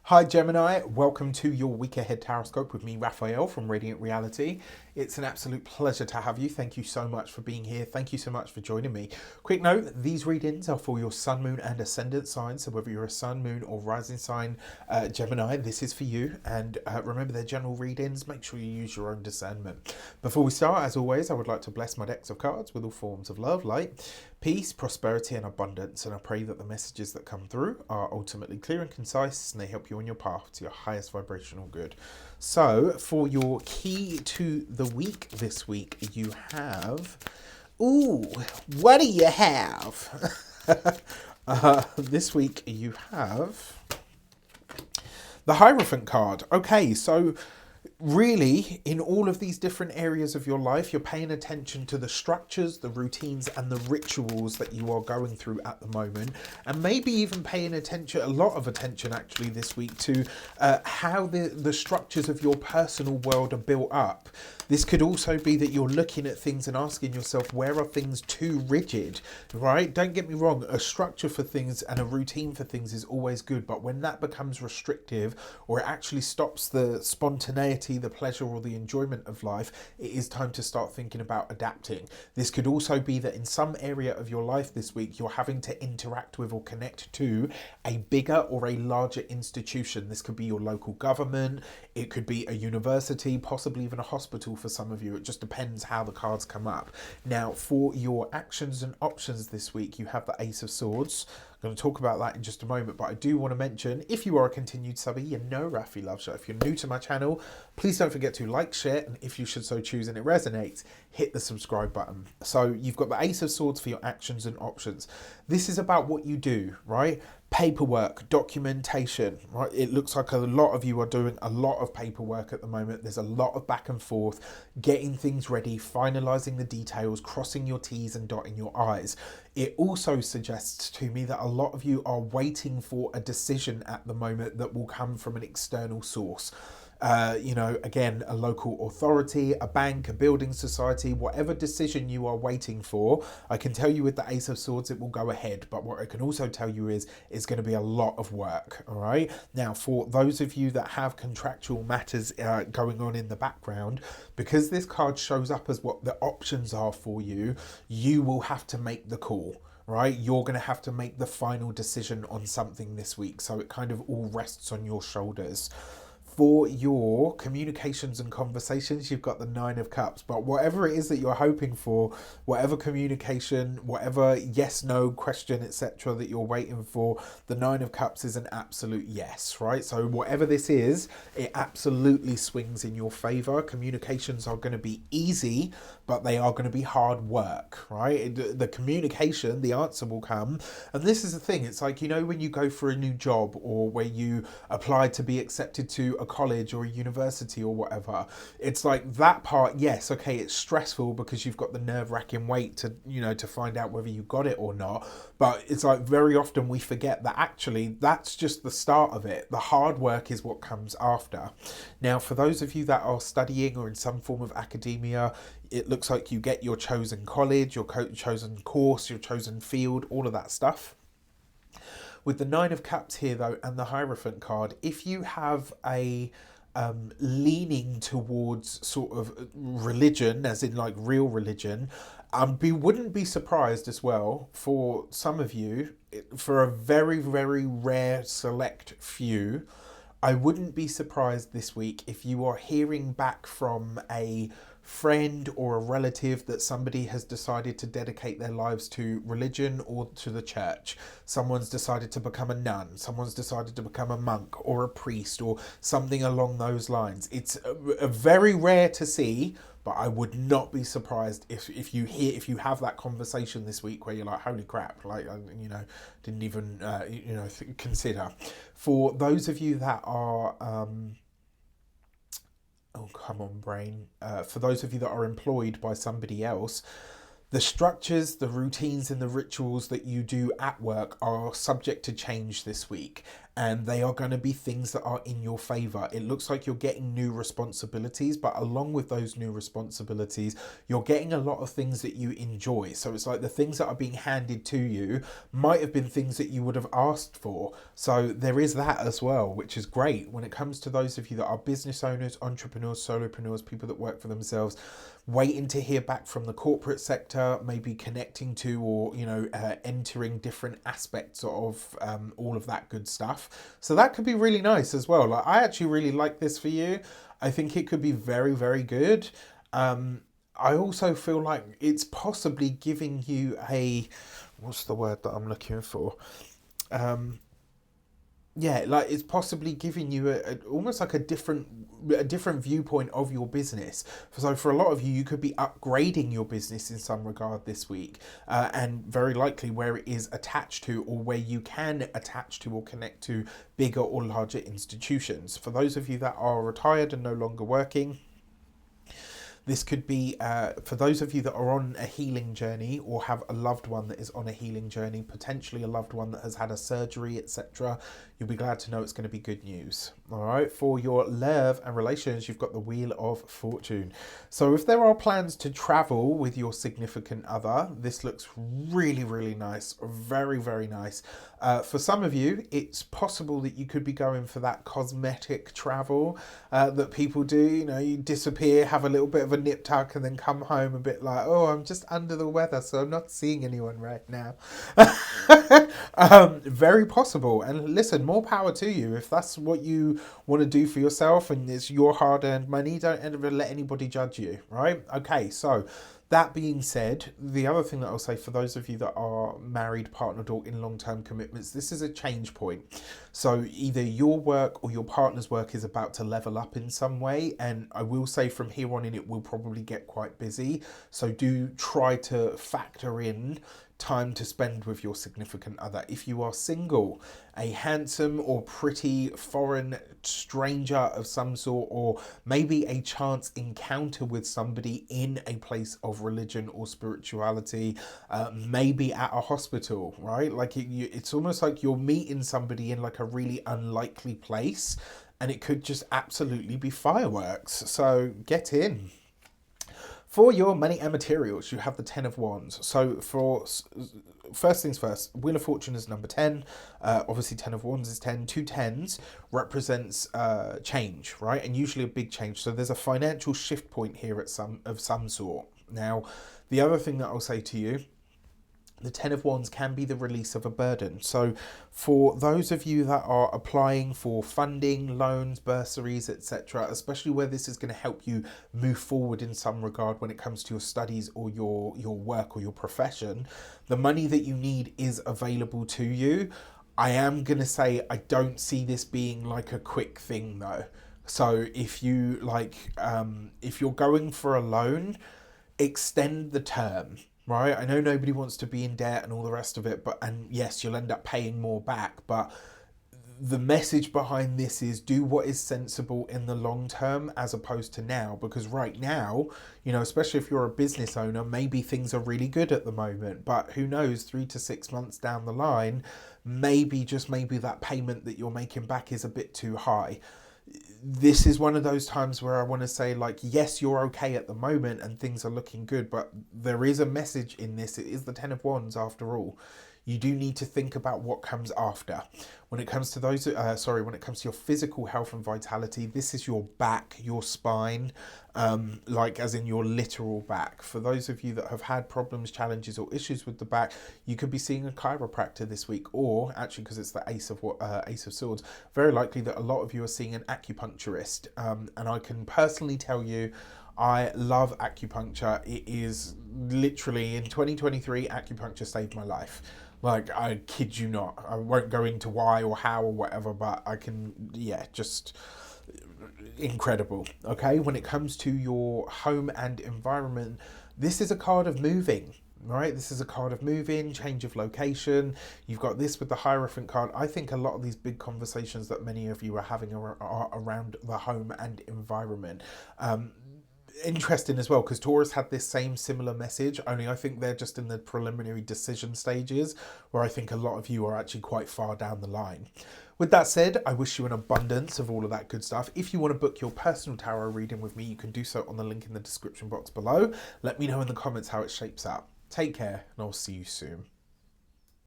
Hi Gemini, welcome to your week ahead Taroscope with me, Raphael from Reydiant Reality. It's an absolute pleasure to have you. Thank you so much for being here. Thank you so much for joining me. Quick note, these readings are for your sun, moon and ascendant signs. So whether you're a sun, moon or rising sign Gemini, this is for you. And remember, they're general readings. Make sure you use your own discernment. Before we start, as always, I would like to bless my decks of cards with all forms of love, light, peace, prosperity and abundance. And I pray that the messages that come through are ultimately clear and concise and they help you on your path to your highest vibrational good. So for your key to the week this week, you have... Ooh, what do you have? This week you have the Hierophant card. Okay, so really, in all of these different areas of your life, you're paying attention to the structures, the routines, and the rituals that you are going through at the moment. And maybe even paying attention, a lot of attention actually this week, to how the structures of your personal world are built up. This could also be that you're looking at things and asking yourself, where are things too rigid, right? Don't get me wrong, a structure for things and a routine for things is always good. But when that becomes restrictive or it actually stops the spontaneity, the pleasure or the enjoyment of life, it is time to start thinking about adapting. This could also be that in some area of your life this week, you're having to interact with or connect to a bigger or a larger institution. This could be your local government, it could be a university, possibly even a hospital for some of you. It just depends how the cards come up. Now, for your actions and options this week, you have the Ace of Swords. I'm going to talk about that in just a moment, but I do want to mention, if you are a continued subby, you know Raffi loves you. If you're new to my channel, please don't forget to like, share, and if you should so choose and it resonates, hit the subscribe button. So you've got the Ace of Swords for your actions and options. This is about what you do, right? Paperwork, documentation, right? It looks like a lot of you are doing a lot of paperwork at the moment. There's a lot of back and forth, getting things ready, finalizing the details, crossing your T's and dotting your I's. It also suggests to me that a lot of you are waiting for a decision at the moment that will come from an external source. Again, a local authority, a bank, a building society, whatever decision you are waiting for. I can tell you with the Ace of Swords, it will go ahead. But what I can also tell you is it's going to be a lot of work. All right. Now, for those of you that have contractual matters going on in the background, because this card shows up as what the options are for you, you will have to make the call. Right, you're going to have to make the final decision on something this week. So it kind of all rests on your shoulders. For your communications and conversations, you've got the Nine of Cups. But whatever it is that you're hoping for, whatever communication, whatever yes, no question, etc. that you're waiting for, the Nine of Cups is an absolute yes, right? So whatever this is, it absolutely swings in your favor. Communications are going to be easy, but they are going to be hard work, right? The communication, the answer will come. And this is the thing. It's like, you know, when you go for a new job or where you apply to be accepted to a college or a university or whatever, it's like that part, yes, okay, it's stressful because you've got the nerve-wracking wait to find out whether you got it or not. But it's like very often we forget that actually that's just the start of it. The hard work is what comes after. Now, for those of you that are studying or in some form of academia, it looks like you get your chosen college, your chosen course, your chosen field, all of that stuff. With the Nine of Cups here, though, and the Hierophant card, if you have a leaning towards sort of religion, as in like real religion, wouldn't be surprised as well for some of you, for a very, very rare select few, I wouldn't be surprised this week if you are hearing back from a friend or a relative that somebody has decided to dedicate their lives to religion or to the church. Someone's decided to become a nun, someone's decided to become a monk or a priest or something along those lines. It's a very rare to see, but I would not be surprised if you have that conversation this week where you're like, holy crap, like, didn't even consider. For those of you that are oh, come on, brain. For those of you that are employed by somebody else, the structures, the routines and the rituals that you do at work are subject to change this week. and they are going to be things that are in your favor. It looks like you're getting new responsibilities, but along with those new responsibilities, you're getting a lot of things that you enjoy. So it's like the things that are being handed to you might have been things that you would have asked for. So there is that as well, which is great. When it comes to those of you that are business owners, entrepreneurs, solopreneurs, people that work for themselves, waiting to hear back from the corporate sector, maybe connecting to or entering different aspects of all of that good stuff. So that could be really nice as well. Like, I actually really like this for you. I think it could be very, very good. I also feel like it's possibly giving you a, what's the word that I'm looking for? Yeah, like it's possibly giving you almost like a different viewpoint of your business. So for a lot of you, you could be upgrading your business in some regard this week, and very likely where it is attached to, or where you can attach to or connect to bigger or larger institutions. For those of you that are retired and no longer working, this could be for those of you that are on a healing journey or have a loved one that is on a healing journey, potentially a loved one that has had a surgery, etc. You'll be glad to know it's going to be good news. All right. For your love and relations, you've got the Wheel of Fortune. So if there are plans to travel with your significant other, this looks really, really nice. Very, very nice. For some of you, it's possible that you could be going for that cosmetic travel that people do. You know, you disappear, have a little bit of a nip tuck, and then come home a bit like, oh, I'm just under the weather, so I'm not seeing anyone right now. Very possible. And listen, more power to you. If that's what you want to do for yourself and it's your hard-earned money, don't ever let anybody judge you, right? Okay, so that being said, the other thing that I'll say for those of you that are married, partnered, or in long-term commitments, this is a change point. So either your work or your partner's work is about to level up in some way. And I will say from here on in, it will probably get quite busy. So do try to factor in time to spend with your significant other. If you are single, a handsome or pretty foreign stranger of some sort, or maybe a chance encounter with somebody in a place of religion or spirituality, maybe at a hospital, right? Like it's almost like you're meeting somebody in like a really unlikely place, and it could just absolutely be fireworks. So get in. For your money and materials, you have the 10 of Wands. So for first things first, Wheel of Fortune is number 10. Obviously 10 of Wands is 10. Two tens represents change, right? And usually a big change. So there's a financial shift point here of some sort. Now, the other thing that I'll say to you, the 10 of Wands can be the release of a burden. So for those of you that are applying for funding, loans, bursaries, etc., especially where this is going to help you move forward in some regard when it comes to your studies or your work or your profession, the money that you need is available to you. I am going to say I don't see this being like a quick thing though. So if you if you're going for a loan, extend the term. Right, I know nobody wants to be in debt and all the rest of it, and yes, you'll end up paying more back, but the message behind this is do what is sensible in the long term as opposed to now, because right now, especially if you're a business owner, maybe things are really good at the moment, but who knows, 3 to 6 months down the line, maybe that payment that you're making back is a bit too high. This is one of those times where I want to say, like, yes, you're okay at the moment and things are looking good, but there is a message in this. It is the 10 of Wands after all. You do need to think about what comes after. When it comes to when it comes to your physical health and vitality, this is your back, your spine, like as in your literal back. For those of you that have had problems, challenges, or issues with the back, you could be seeing a chiropractor this week, or actually, because it's the Ace of Swords, very likely that a lot of you are seeing an acupuncturist. And I can personally tell you, I love acupuncture. It is literally, in 2023, acupuncture saved my life. Like, I kid you not. I won't go into why or how or whatever, but I can, just incredible. Okay, when it comes to your home and environment, this is a card of moving. Right, this is a card of moving, change of location. You've got this with the Hierophant card. I think a lot of these big conversations that many of you are having are around the home and environment. interesting as well, because Taurus had this similar message, only I think they're just in the preliminary decision stages, where I think a lot of you are actually quite far down the line. With that said, I wish you an abundance of all of that good stuff. If you want to book your personal tarot reading with me, you can do so on the link in the description box below. Let me know in the comments how it shapes out. Take care, and I'll see you soon.